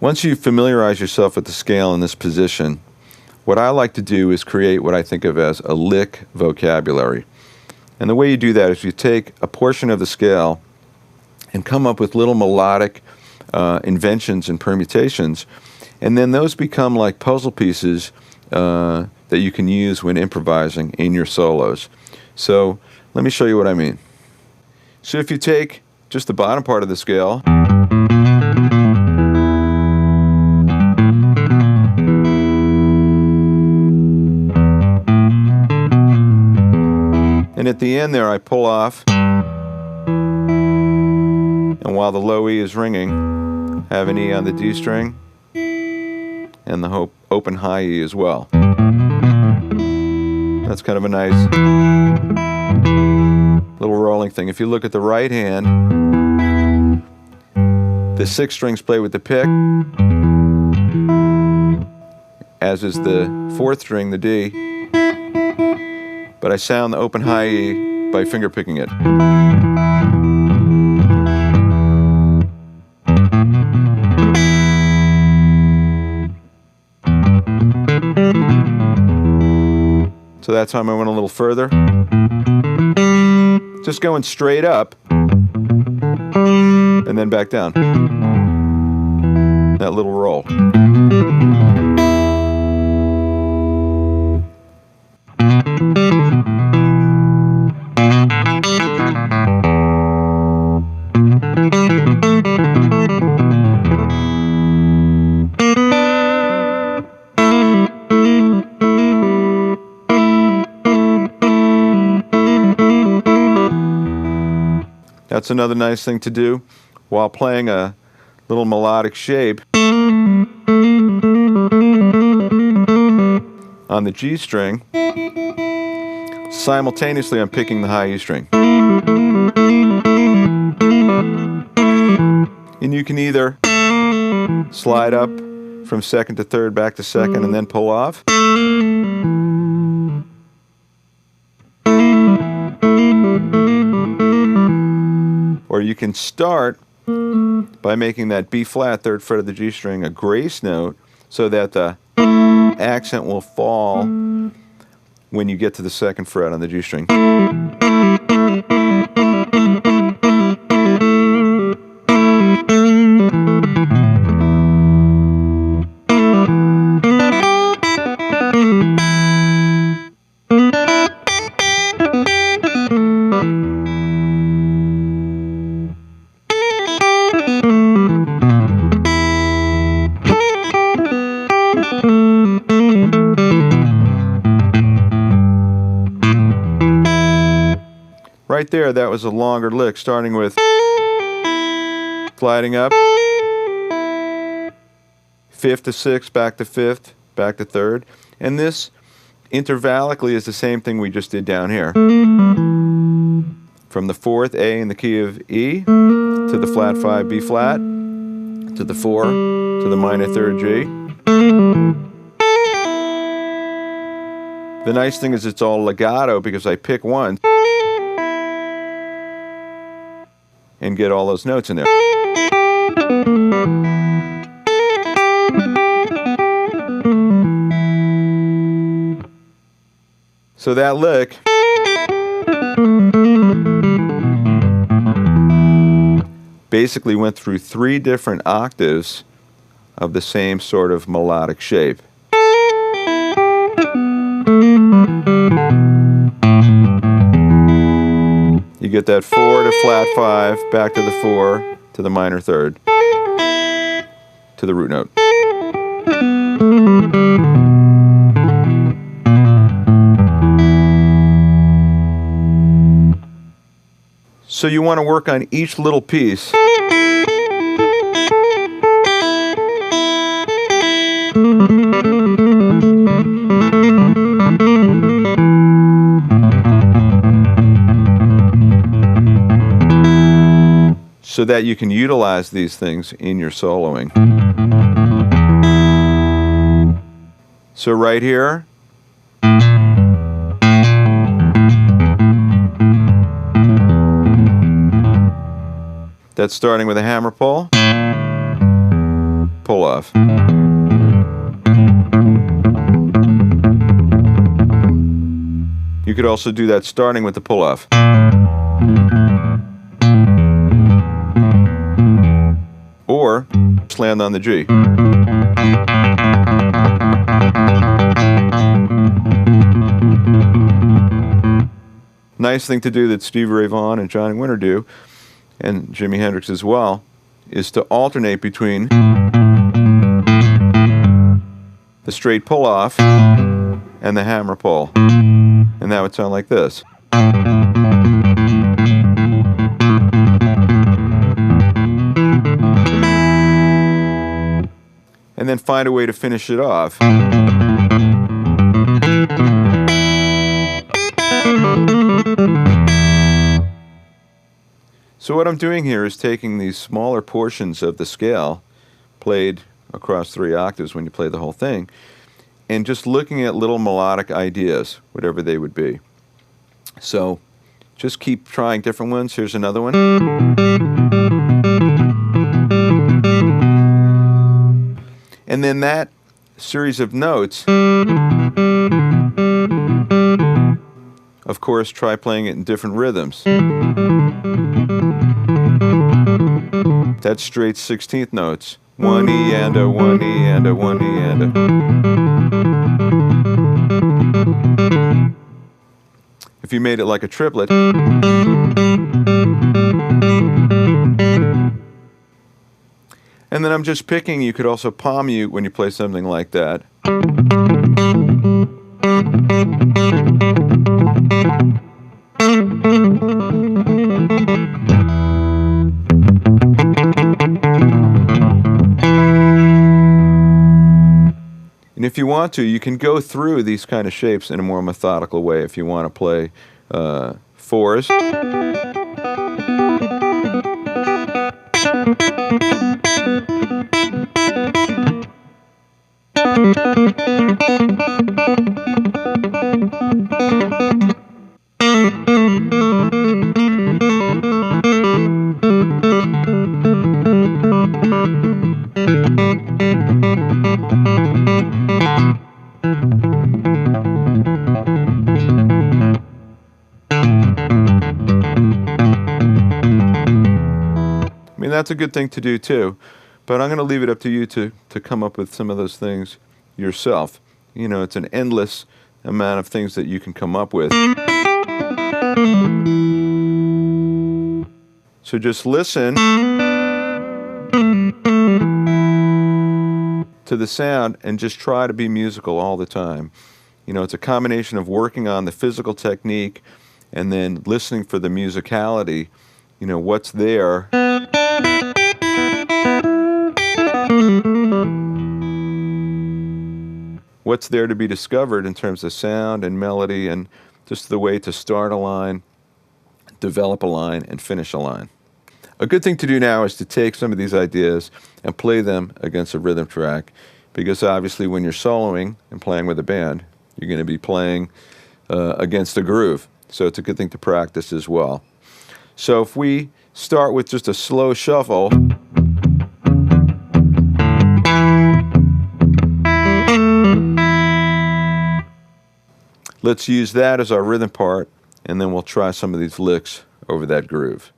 Once you familiarize yourself with the scale in this position, what I like to do is create what I think of as a lick vocabulary. And the way you do that is you take a portion of the scale and come up with little melodic inventions and permutations, and then those become like puzzle pieces that you can use when improvising in your solos. So let me show you what I mean. So if you take just the bottom part of the scale, and at the end there I pull off, and while the low E is ringing, I have an E on the D string and the open high E as well. That's kind of a nice little rolling thing. If you look at the right hand, the 6 strings play with the pick, as is the 4th string, the D, but I sound the open high E by finger picking it. So that's how I went a little further. Just going straight up and then back down. That little roll. That's another nice thing to do while playing a little melodic shape. On the G string, simultaneously I'm picking the high E string. And you can either slide up from 2nd to 3rd, back to 2nd, and then pull off. Or you can start by making that B flat, 3rd fret of the G string, a grace note, so that the accent will fall when you get to the 2nd fret on the G string. Right there, that was a longer lick, starting with sliding up, 5th to 6th, back to 5th, back to 3rd. And this intervallically is the same thing we just did down here. From the 4th A in the key of E, to the flat 5 B flat, to the 4, to the minor 3rd G. The nice thing is it's all legato because I pick one and get all those notes in there. So that lick basically went through 3 different octaves of the same sort of melodic shape. You get that 4 to flat 5, back to the 4, to the minor 3rd, to the root note. So you want to work on each little piece. So that you can utilize these things in your soloing. So right here, that's starting with a hammer pull, pull-off. You could also do that starting with the pull-off. Or land on the G. Nice thing to do that Stevie Ray Vaughan and Johnny Winter do, and Jimi Hendrix as well, is to alternate between the straight pull-off and the hammer pull. And that would sound like this. And then find a way to finish it off. So what I'm doing here is taking these smaller portions of the scale, played across 3 octaves when you play the whole thing, and just looking at little melodic ideas, whatever they would be. So just keep trying different ones. Here's another one. And then that series of notes, of course, try playing it in different rhythms. That's straight 16th notes. 1 E and a 1 E and a 1 E and a. If you made it like a triplet, and then I'm just picking, you could also palm mute when you play something like that. And if you want to, you can go through these kind of shapes in a more methodical way if you want to play 4s. I mean, that's a good thing to do too, but I'm going to leave it up to you to come up with some of those things yourself. You know, it's an endless amount of things that you can come up with. So just listen to the sound and just try to be musical all the time. You know, it's a combination of working on the physical technique and then listening for the musicality. You know, what's there. What's there to be discovered in terms of sound and melody and just the way to start a line, develop a line, and finish a line. A good thing to do now is to take some of these ideas and play them against a rhythm track, because obviously when you're soloing and playing with a band, you're going to be playing against a groove. So it's a good thing to practice as well. So if we start with just a slow shuffle, let's use that as our rhythm part, and then we'll try some of these licks over that groove.